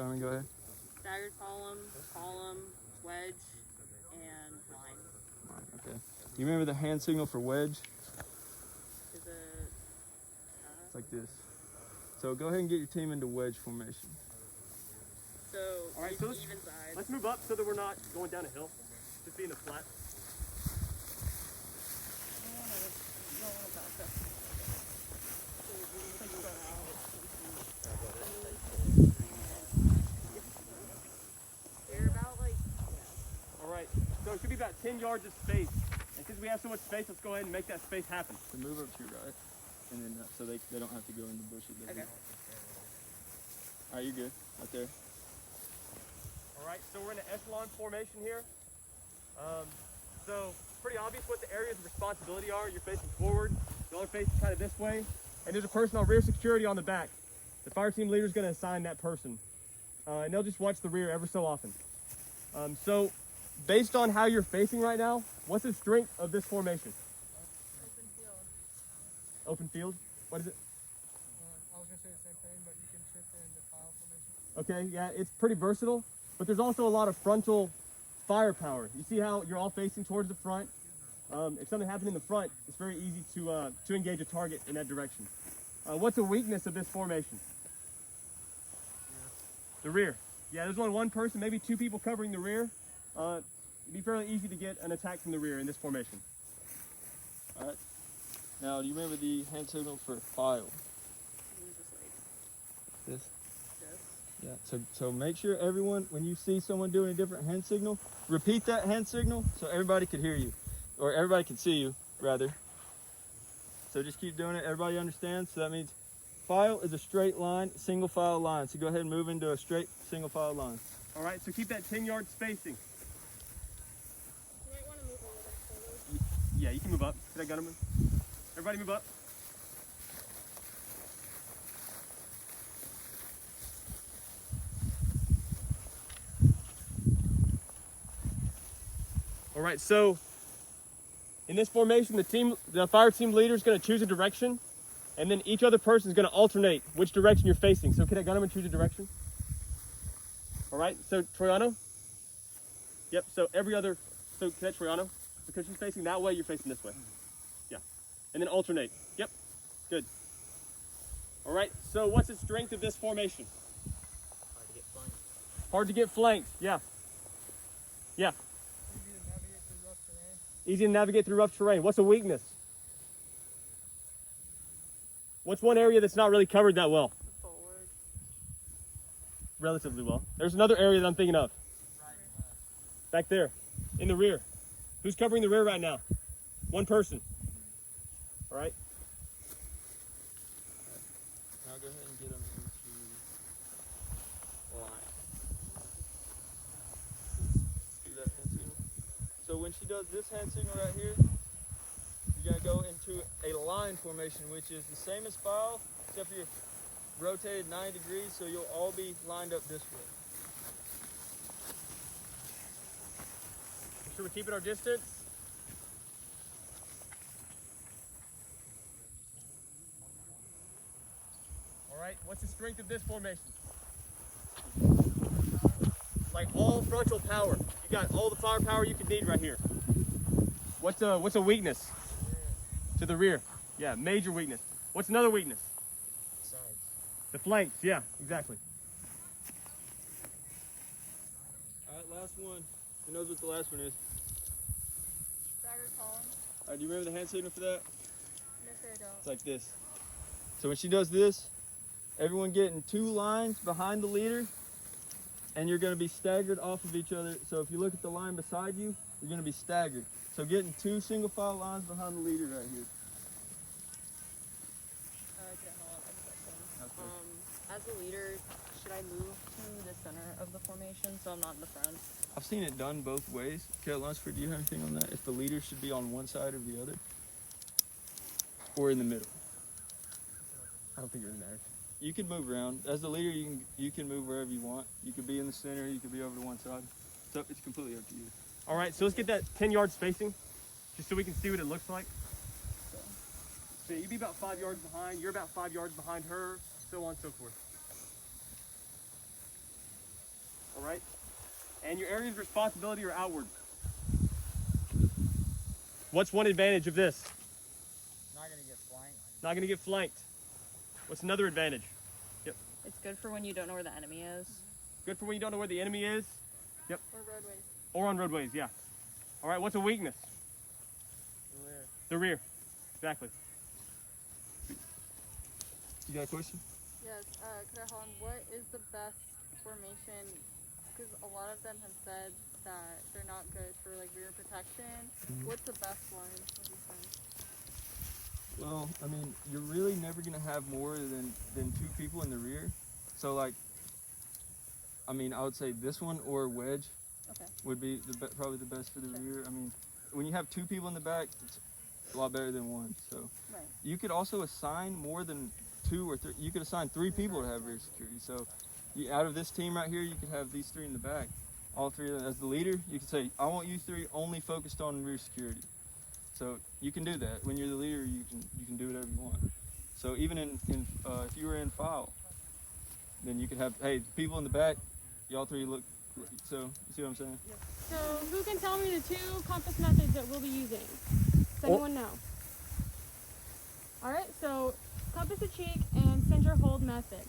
Carmen, go ahead. Staggered column, wedge, and line. Okay. You remember the hand signal for wedge? Is it? It's like this. So go ahead and get your team into wedge formation. So all right, so let's move up so that we're not going down a hill. Just be in the flat. So it should be about 10 yards of space. And since we have so much space, let's go ahead and make that space happen. So move up to your right, and then so they don't have to go in the bushes. Okay. All right, you're good. Right there. All right, so we're in an echelon formation here. So pretty obvious what the areas of responsibility are. You're facing forward, y'all are facing kind of this way, and there's a person on rear security on the back. The fire team leader is going to assign that person, and they'll just watch the rear ever so often. So based on how you're facing right now, what's the strength of this formation? Open field. Open field? What is it? I was going to say the same thing, but you can shift it into file formation. Okay, yeah, it's pretty versatile, but there's also a lot of frontal firepower. You see how you're all facing towards the front? If something happened in the front, it's very easy to engage a target in that direction. What's the weakness of this formation? The rear. Yeah, there's only one person, maybe two people covering the rear. It'd be fairly easy to get an attack from the rear in this formation. All right. Now, do you remember the hand signal for file? This? Yes. Yeah. So make sure everyone, when you see someone doing a different hand signal, repeat that hand signal so everybody could hear you, or everybody can see you, rather. So just keep doing it. Everybody understands? So that means file is a straight line, single file line. So go ahead and move into a straight single file line. All right, so keep that 10-yard spacing. You might want to move a little forward. Yeah, you can move up. Can I get him? Everybody move up. All right, so in this formation, the fire team leader is going to choose a direction, and then each other person is going to alternate which direction you're facing. So Cadet Gunnerman, choose a direction. All right, so Troiano. Yep, so Cadet Troiano, because she's facing that way, you're facing this way. Yeah, and then alternate. Yep, good. All right, so what's the strength of this formation? Hard to get flanked. Hard to get flanked, yeah. Yeah. Easy to navigate through rough terrain. What's a weakness? What's one area that's not really covered that well? Forward. Relatively well. There's another area that I'm thinking of. Back there, in the rear. Who's covering the rear right now? One person. All right. Now go ahead and get them into line. Do that hand signal. So when she does this hand signal right here, you're going to go into a line formation, which is the same as file, except for you're rotated 90 degrees, so you'll all be lined up this way. Make sure we're keeping our distance. All right, what's the strength of this formation? Like all frontal power. You got all the firepower you could need right here. What's a weakness? To the rear. Yeah, major weakness. What's another weakness? Sides. The flanks, yeah, exactly. All right, last one. Who knows what the last one is? Staggered column. All right, do you remember the hand signal for that? Yes, I don't. It's like this. So when she does this, everyone get in two lines behind the leader, and you're going to be staggered off of each other. So if you look at the line beside you, you're going to be staggered. So get in two single file lines behind the leader right here. Okay, hold on a second. As a leader, should I move to the center of the formation so I'm not in the front? I've seen it done both ways. Cat Lunsford, do you have anything on that? If the leader should be on one side or the other? Or in the middle? I don't think it really matters. You can move around. As the leader, you can move wherever you want. You could be in the center, you could be over to one side. So it's completely up to you. All right, so let's get that 10-yard spacing, just so we can see what it looks like. So you'd be about 5 yards behind, you're about 5 yards behind her, so on and so forth. And your areas of responsibility are outward. What's one advantage of this? Not gonna get flanked. Not going to get flanked. What's another advantage? It's good for when you don't know where the enemy is. Good for when you don't know where the enemy is. Or roadways. Or on roadways, yeah. All right, what's a weakness? The rear. The rear. Exactly. You got a question? Yes, Crejon, what is the best formation? Because a lot of them have said that they're not good for like rear protection. What's the best one? What do you think? Well, I mean, you're really never gonna have more than 2 people in the rear. So like, I mean, I would say this one or Wedge Okay. would be probably the best for the rear. I mean, when you have 2 people in the back, it's a lot better than 1. So Right. you could also assign more than 2 or 3. You could assign 3 people to have rear security. So out of this team right here, you could have these 3 in the back. All 3 of them. As the leader, you could say, I want you 3 only focused on rear security. So you can do that. When you're the leader, you can do whatever you want. So even if you were in file, then you could have, hey, people in the back, y'all 3 look. So you see what I'm saying? So who can tell me the 2 compass methods that we'll be using? Does anyone know? All right, so compass a cheek and center hold method.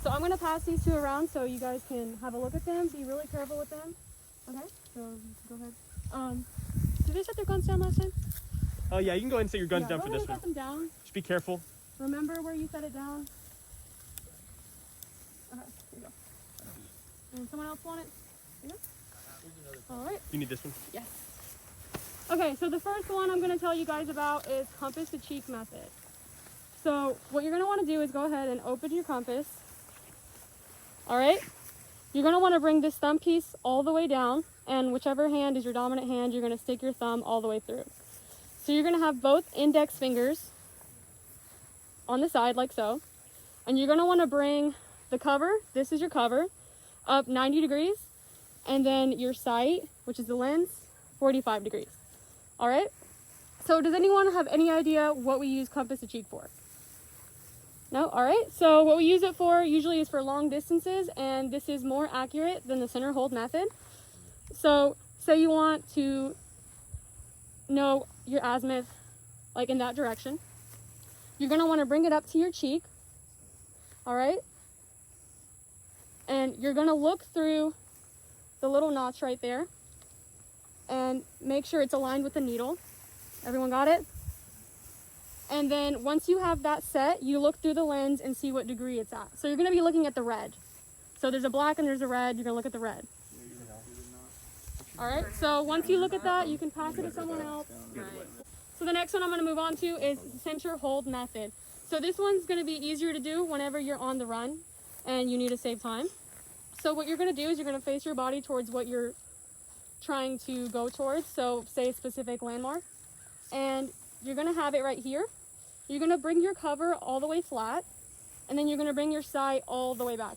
So I'm gonna pass these 2 around so you guys can have a look at them. Be really careful with them. Okay, so go ahead. Did they set their guns down last time? Oh, yeah, you can go ahead and set your guns down go for ahead this and one. set them down. Just be careful. Remember where you set it down. Okay, here you go. And someone else want it? Yeah? All right. You need this one. Yes. Okay, so the first one I'm going to tell you guys about is compass to cheek method. So what you're going to want to do is go ahead and open your compass. All right? You're going to want to bring this thumb piece all the way down, and whichever hand is your dominant hand, you're going to stick your thumb all the way through. So you're going to have both index fingers on the side like so, and you're going to want to bring the cover, this is your cover, up 90 degrees, and then your sight, which is the lens, 45 degrees. All right? So does anyone have any idea what we use compass to cheek for? No? All right. So what we use it for usually is for long distances, and this is more accurate than the center hold method. So say you want to know your azimuth, like in that direction. You're going to want to bring it up to your cheek. All right? And you're going to look through the little notch right there and make sure it's aligned with the needle. Everyone got it? And then once you have that set, you look through the lens and see what degree it's at. So you're going to be looking at the red. So there's a black and there's a red. You're going to look at the red. All right, so once you look at that, you can pass it to someone else. So the next one I'm going to move on to is the center hold method. So this one's going to be easier to do whenever you're on the run and you need to save time. So what you're going to do is you're going to face your body towards what you're trying to go towards. So say a specific landmark. And you're going to have it right here. You're going to bring your cover all the way flat. And then you're going to bring your sight all the way back.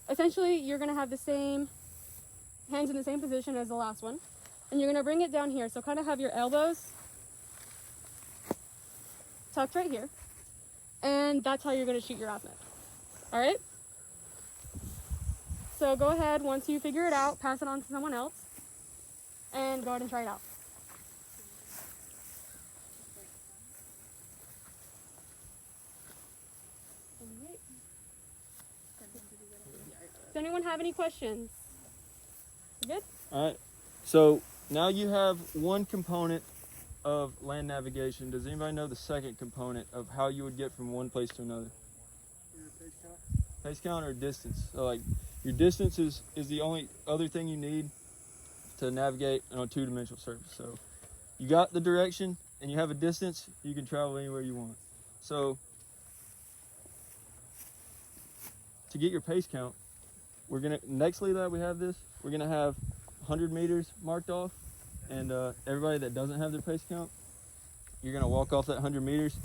Essentially, you're going to have the same hands in the same position as the last one. And you're going to bring it down here. So kind of have your elbows tucked right here. And that's how you're going to shoot your azimuth. All right? So go ahead, once you figure it out, pass it on to someone else. And go ahead and try it out. All right. Does anyone have any questions? You good? All right. So now you have one component of land navigation. Does anybody know the second component of how you would get from one place to another? Pace count or distance. So like your distance is the only other thing you need to navigate on a 2-dimensional surface. So you got the direction and you have a distance, you can travel anywhere you want. So to get your pace count, we're gonna next LLAB we have this. We're gonna have 100 meters marked off, and everybody that doesn't have their pace count, you're gonna walk off that 100 meters.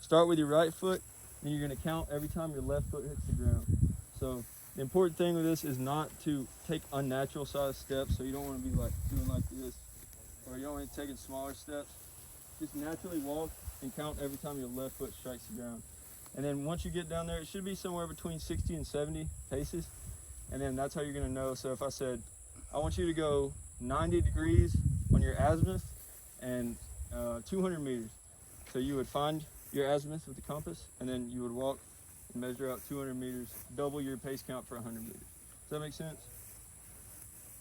Start with your right foot, then you're gonna count every time your left foot hits the ground. So the important thing with this is not to take unnatural sized steps. So you don't want to be like doing like this, or you don't want to take smaller steps. Just naturally walk and count every time your left foot strikes the ground. And then once you get down there, it should be somewhere between 60 and 70 paces. And then that's how you're gonna know. So if I said I want you to go 90 degrees on your azimuth and 200 meters. So you would find your azimuth with the compass, and then you would walk and measure out 200 meters, double your pace count for 100 meters. Does that make sense?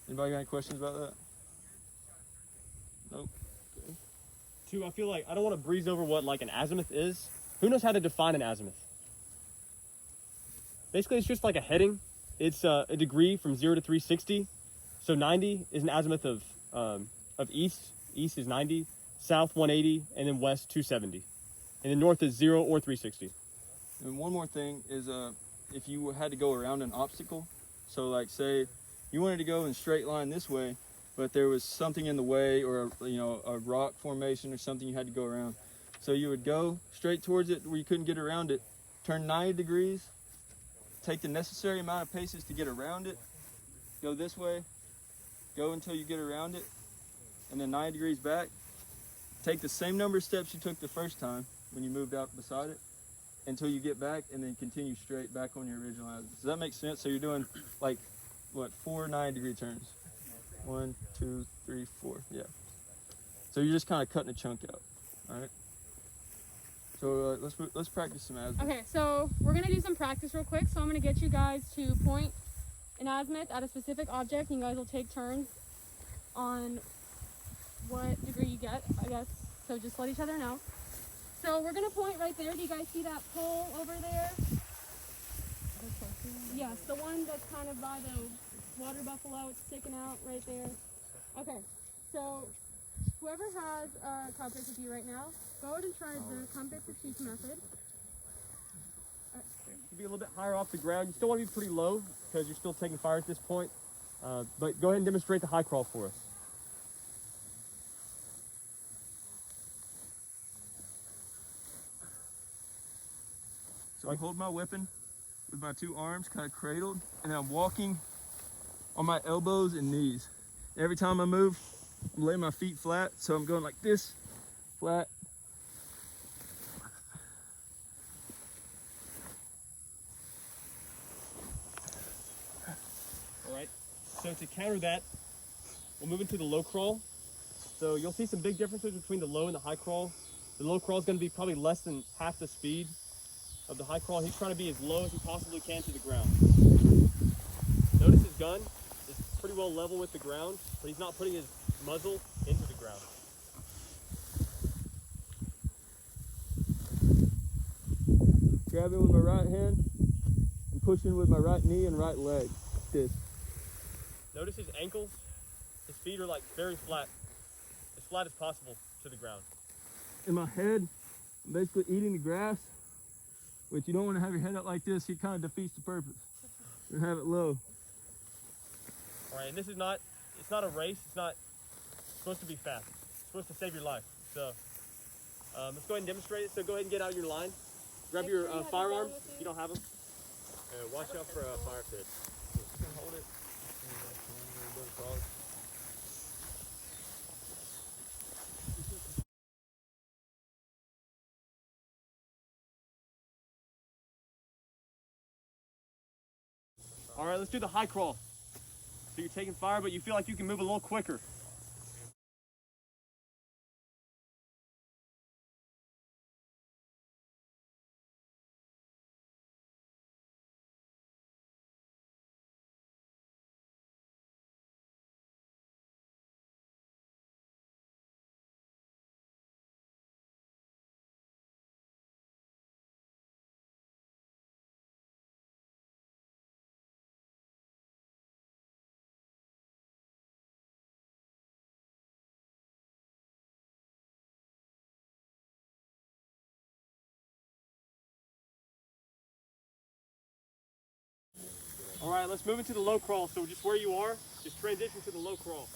Anybody got any questions about that? Nope. Okay. Two, I feel like I don't want to breeze over what like an azimuth is. Who knows how to define an azimuth? Basically, it's just like a heading. It's a degree from 0 to 360. So 90 is an azimuth of east. East is 90, south 180, and then west 270. And then north is 0 or 360. And one more thing is if you had to go around an obstacle, so like say you wanted to go in a straight line this way, but there was something in the way, or a rock formation or something you had to go around. So you would go straight towards it where you couldn't get around it, turn 90 degrees, take the necessary amount of paces to get around it, go this way, go until you get around it, and then 90 degrees back. Take the same number of steps you took the first time when you moved out beside it until you get back, and then continue straight back on your original azimuth. Does that make sense? So you're doing like, what, 4 90-degree turns? 1, 2, 3, 4, yeah. So you're just kind of cutting a chunk out, all right? So let's practice some azimuth. Okay, so we're gonna do some practice real quick. So I'm gonna get you guys to point an azimuth at a specific object, and you guys will take turns on what degree you get, I guess. So just let each other know. So we're gonna point right there. Do you guys see that pole over there? Yes, the one that's kind of by the water buffalo. It's sticking out right there. Okay, so whoever has a compass with you right now, go ahead and try the compass to cheek method. Be a little bit higher off the ground. You still want to be pretty low because you're still taking fire at this point. But go ahead and demonstrate the high crawl for us. So I hold my weapon with my 2 arms kind of cradled, and I'm walking on my elbows and knees. Every time I move, I'm laying my feet flat, so I'm going like this, flat. Alright, so to counter that, we'll move into the low crawl. So you'll see some big differences between the low and the high crawl. The low crawl is going to be probably less than half the speed of the high crawl. He's trying to be as low as he possibly can to the ground. Notice his gun is pretty well level with the ground, but he's not putting his muzzle into the ground. Grabbing with my right hand and pushing with my right knee and right leg, like this. Notice his ankles, his feet are like very flat, as flat as possible to the ground. In my head, I'm basically eating the grass, which you don't want to have your head up like this. It kind of defeats the purpose. You have it low. All right, and this is not, it's not a race. It's not supposed to be fast. It's supposed to save your life. So let's go ahead and demonstrate it. So go ahead and get out your line. Grab your firearms if you don't have them. Watch out for a fire pit. Hold it. All right, let's do the high crawl. So you're taking fire, but you feel like you can move a little quicker. All right, let's move into the low crawl. So just where you are, just transition to the low crawl.